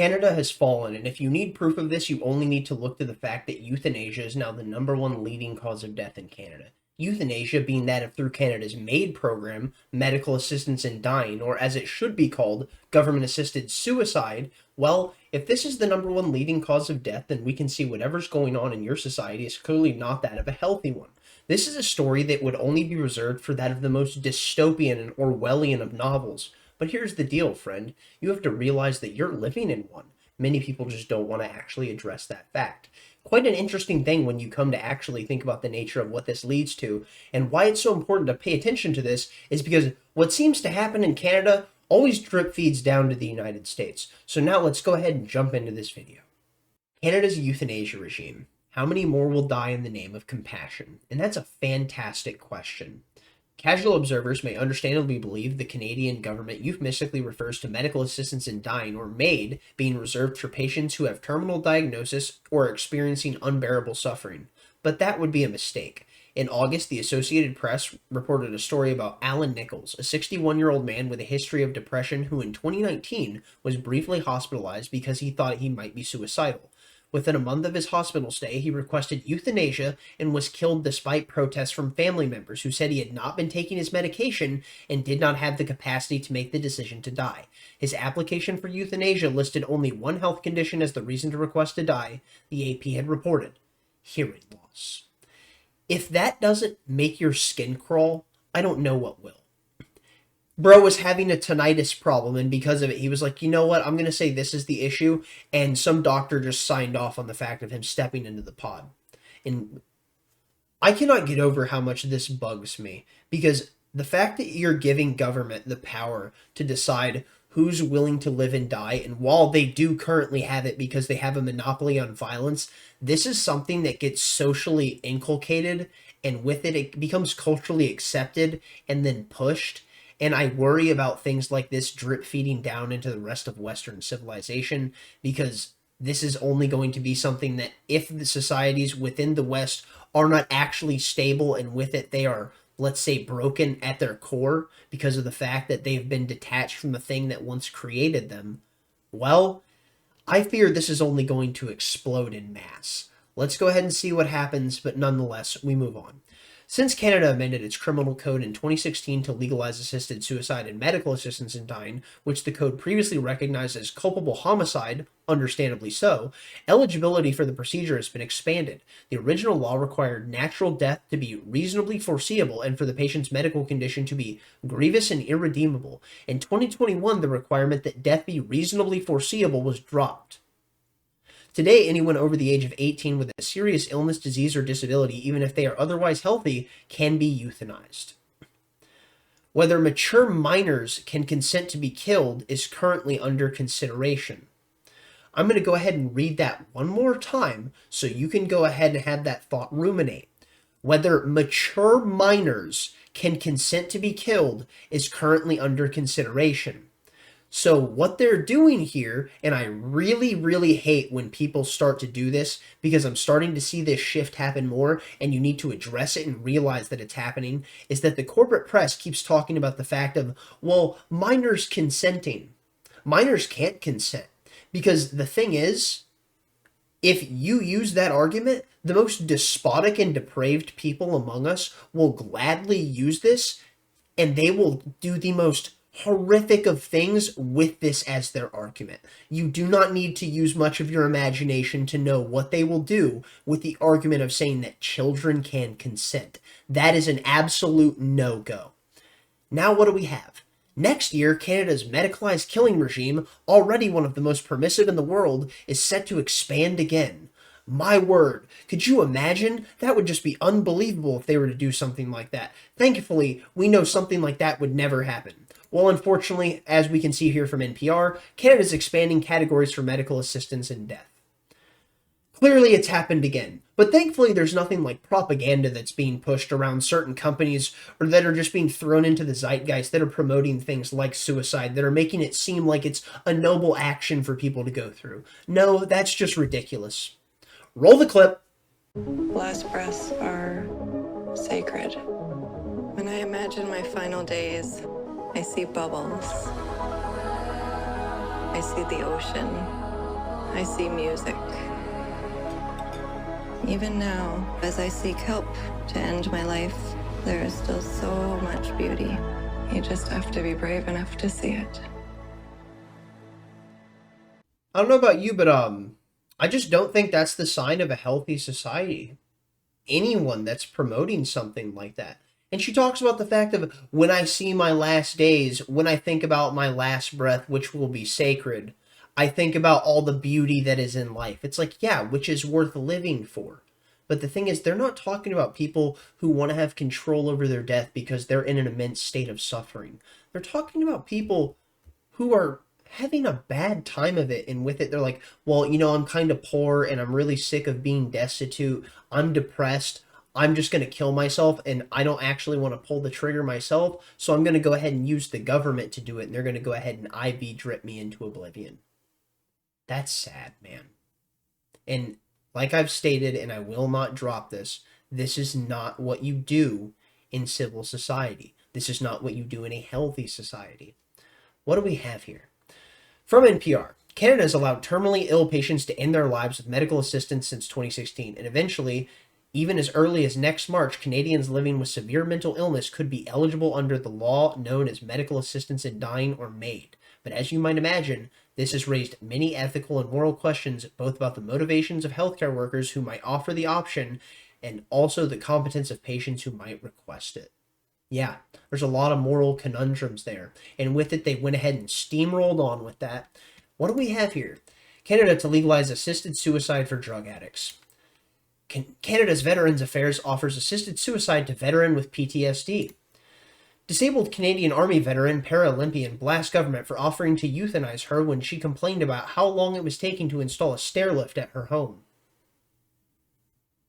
Canada has fallen, and if you need proof of this, you only need to look to the fact that euthanasia is now the #1 leading cause of death in Canada. Euthanasia being that of through Canada's MAID program, medical assistance in dying, or as it should be called, government-assisted suicide. Well, if this is the #1 leading cause of death, then we can see whatever's going on in your society is clearly not that of a healthy one. This is a story that would only be reserved for that of the most dystopian and Orwellian of novels. But here's the deal, friend. You have to realize that you're living in one. Many people just don't want to actually address that fact. Quite an interesting thing when you come to actually think about the nature of what this leads to, and why it's so important to pay attention to this is because what seems to happen in Canada always drip feeds down to the United States. So now let's go ahead and jump into this video. Canada's euthanasia regime. How many more will die in the name of compassion? And that's a fantastic question. Casual observers may understandably believe the Canadian government euphemistically refers to medical assistance in dying, or MAID, being reserved for patients who have terminal diagnosis or are experiencing unbearable suffering. But that would be a mistake. In August, the Associated Press reported a story about Alan Nichols, a 61-year-old man with a history of depression who in 2019 was briefly hospitalized because he thought he might be suicidal. Within a month of his hospital stay, he requested euthanasia and was killed despite protests from family members who said he had not been taking his medication and did not have the capacity to make the decision to die. His application for euthanasia listed only one health condition as the reason to request to die, the AP had reported: hearing loss. If that doesn't make your skin crawl, I don't know what will. Bro was having a tinnitus problem, and because of it, he was like, you know what, I'm going to say this is the issue, and some doctor just signed off on the fact of him stepping into the pod. And I cannot get over how much this bugs me, because the fact that you're giving government the power to decide who's willing to live and die, and while they do currently have it because they have a monopoly on violence, this is something that gets socially inculcated, and with it, it becomes culturally accepted and then pushed. And I worry about things like this drip feeding down into the rest of Western civilization, because this is only going to be something that if the societies within the West are not actually stable, and with it they are, let's say, broken at their core because of the fact that they've been detached from the thing that once created them, well, I fear this is only going to explode in mass. Let's go ahead and see what happens, but nonetheless, we move on. Since Canada amended its criminal code in 2016 to legalize assisted suicide and medical assistance in dying, which the code previously recognized as culpable homicide, understandably so, eligibility for the procedure has been expanded. The original law required natural death to be reasonably foreseeable and for the patient's medical condition to be grievous and irredeemable. In 2021, the requirement that death be reasonably foreseeable was dropped. Today, anyone over the age of 18 with a serious illness, disease, or disability, even if they are otherwise healthy, can be euthanized. Whether mature minors can consent to be killed is currently under consideration. I'm going to go ahead and read that one more time so you can go ahead and have that thought ruminate. Whether mature minors can consent to be killed is currently under consideration. So what they're doing here, and I really, really hate when people start to do this, because I'm starting to see this shift happen more, and you need to address it and realize that it's happening, is that the corporate press keeps talking about the fact of, well, minors consenting. Minors can't consent, because the thing is, if you use that argument, the most despotic and depraved people among us will gladly use this, and they will do the most horrific of things with this as their argument. You do not need to use much of your imagination to know what they will do with the argument of saying that children can consent. That is an absolute no-go. Now what do we have? Next year, Canada's medicalized killing regime, already one of the most permissive in the world, is set to expand again. My word, could you imagine? That would just be unbelievable if they were to do something like that. Thankfully, we know something like that would never happen. Well, unfortunately, as we can see here from NPR, Canada's expanding categories for medical assistance in death. Clearly, it's happened again. But thankfully, there's nothing like propaganda that's being pushed around certain companies or that are just being thrown into the zeitgeist that are promoting things like suicide, that are making it seem like it's a noble action for people to go through. No, that's just ridiculous. Roll the clip. Last breaths are sacred. When I imagine my final days, I see bubbles. I see the ocean. I see music. Even now, as I seek help to end my life, there is still so much beauty. You just have to be brave enough to see it. I don't know about you, but I just don't think that's the sign of a healthy society. Anyone that's promoting something like that. And she talks about the fact of when I see my last days, when I think about my last breath, which will be sacred, I think about all the beauty that is in life. It's like, yeah, which is worth living for. But the thing is, they're not talking about people who want to have control over their death because they're in an immense state of suffering. They're talking about people who are having a bad time of it, and with it they're like, well, I'm kind of poor and I'm really sick of being destitute, I'm depressed, I'm just going to kill myself, and I don't actually want to pull the trigger myself, so I'm going to go ahead and use the government to do it, and they're going to go ahead and IV drip me into oblivion. That's sad, man. And like I've stated, and I will not drop this is not what you do in civil society. This is not what you do in a healthy society. What do we have here? From NPR, Canada has allowed terminally ill patients to end their lives with medical assistance since 2016, and eventually, even as early as next March, Canadians living with severe mental illness could be eligible under the law known as Medical Assistance in Dying, or MAID. But as you might imagine, this has raised many ethical and moral questions, both about the motivations of healthcare workers who might offer the option and also the competence of patients who might request it. Yeah, there's a lot of moral conundrums there. And with it, they went ahead and steamrolled on with that. What do we have here? Canada to legalize assisted suicide for drug addicts. Canada's Veterans Affairs offers assisted suicide to veteran with PTSD. Disabled Canadian Army veteran Paralympian blasts government for offering to euthanize her when she complained about how long it was taking to install a stair lift at her home.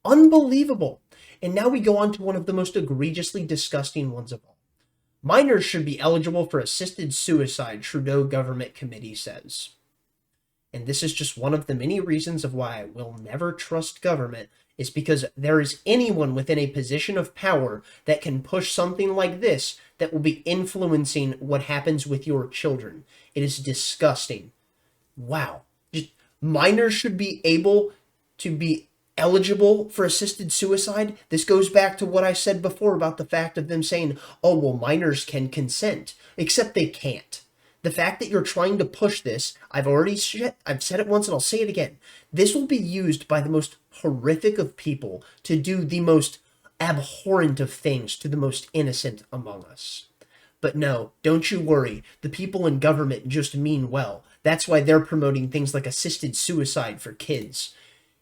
Unbelievable. And now we go on to one of the most egregiously disgusting ones of all. Minors should be eligible for assisted suicide, Trudeau government committee says. And this is just one of the many reasons of why I will never trust government, is because there is anyone within a position of power that can push something like this that will be influencing what happens with your children. It is disgusting. Wow. Just, minors should be able to be eligible for assisted suicide. This goes back to what I said before about the fact of them saying, oh, well, minors can consent, except they can't. The fact that you're trying to push this, I've said it once and I'll say it again. This will be used by the most horrific of people to do the most abhorrent of things to the most innocent among us. But no, don't you worry. The people in government just mean well. That's why they're promoting things like assisted suicide for kids.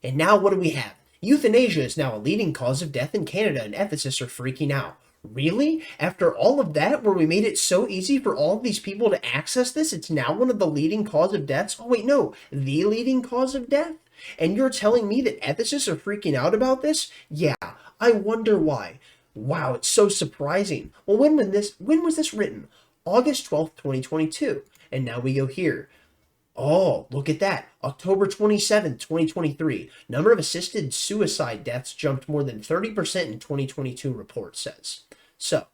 And now what do we have? Euthanasia is now a leading cause of death in Canada, and ethicists are freaking out. Really? After all of that, where we made it so easy for all of these people to access this, it's now one of the leading cause of deaths? Oh wait, no, the leading cause of death? And you're telling me that ethicists are freaking out about this? Yeah, I wonder why. Wow, it's so surprising. Well, when was this written? August 12th, 2022. And now we go here. Oh, look at that. October 27th, 2023. Number of assisted suicide deaths jumped more than 30% in 2022, report says. So,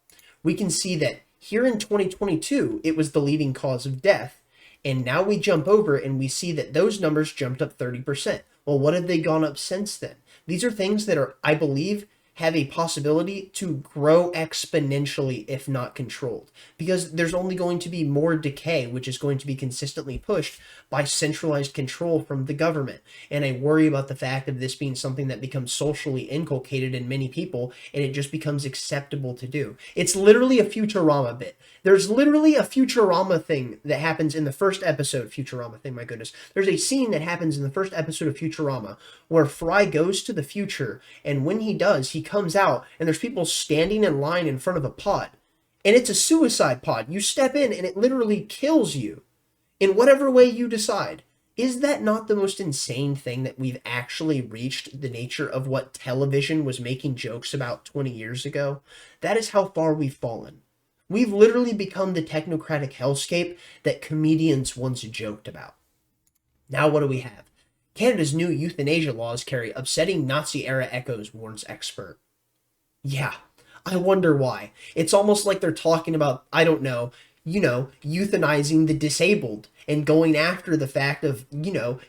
we can see that here in 2022, it was the leading cause of death. And now we jump over and we see that those numbers jumped up 30%. Well, what have they gone up since then? These are things that are, I believe, have a possibility to grow exponentially if not controlled, because there's only going to be more decay, which is going to be consistently pushed by centralized control from the government. And I worry about the fact of this being something that becomes socially inculcated in many people, and it just becomes acceptable to do. It's literally a Futurama bit. There's literally a Futurama thing that happens in the first episode. Futurama thing, my goodness. There's a scene that happens in the first episode of Futurama where Fry goes to the future, and when he does, he comes out, and there's people standing in line in front of a pod. And it's a suicide pod. You step in, and it literally kills you in whatever way you decide. Is that not the most insane thing that we've actually reached the nature of what television was making jokes about 20 years ago? That is how far we've fallen. We've literally become the technocratic hellscape that comedians once joked about. Now what do we have? Canada's new euthanasia laws carry upsetting Nazi-era echoes, warns expert. Yeah, I wonder why. It's almost like they're talking about, I don't know, euthanizing the disabled and going after the fact of,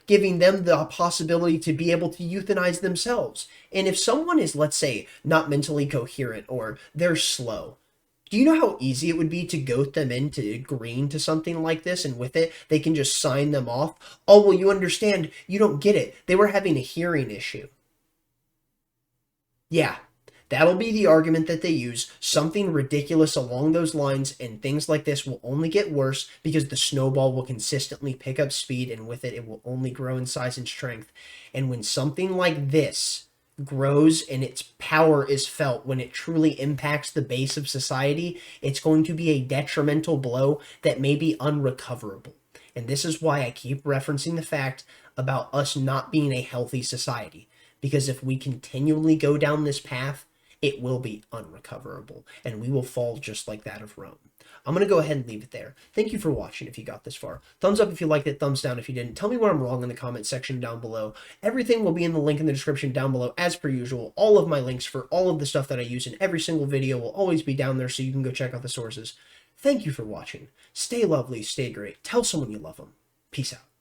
giving them the possibility to be able to euthanize themselves. And if someone is, let's say, not mentally coherent or they're slow, do you know how easy it would be to goat them into agreeing to something like this, and with it, they can just sign them off? Oh, well, you understand, you don't get it. They were having a hearing issue. Yeah, that'll be the argument that they use, something ridiculous along those lines, and things like this will only get worse because the snowball will consistently pick up speed, and with it, it will only grow in size and strength. And when something like this grows and its power is felt, when it truly impacts the base of society, it's going to be a detrimental blow that may be unrecoverable. And this is why I keep referencing the fact about us not being a healthy society. Because if we continually go down this path, it will be unrecoverable, and we will fall just like that of Rome. I'm going to go ahead and leave it there. Thank you for watching if you got this far. Thumbs up if you liked it, thumbs down if you didn't. Tell me where I'm wrong in the comment section down below. Everything will be in the link in the description down below as per usual. All of my links for all of the stuff that I use in every single video will always be down there, so you can go check out the sources. Thank you for watching. Stay lovely, stay great. Tell someone you love them. Peace out.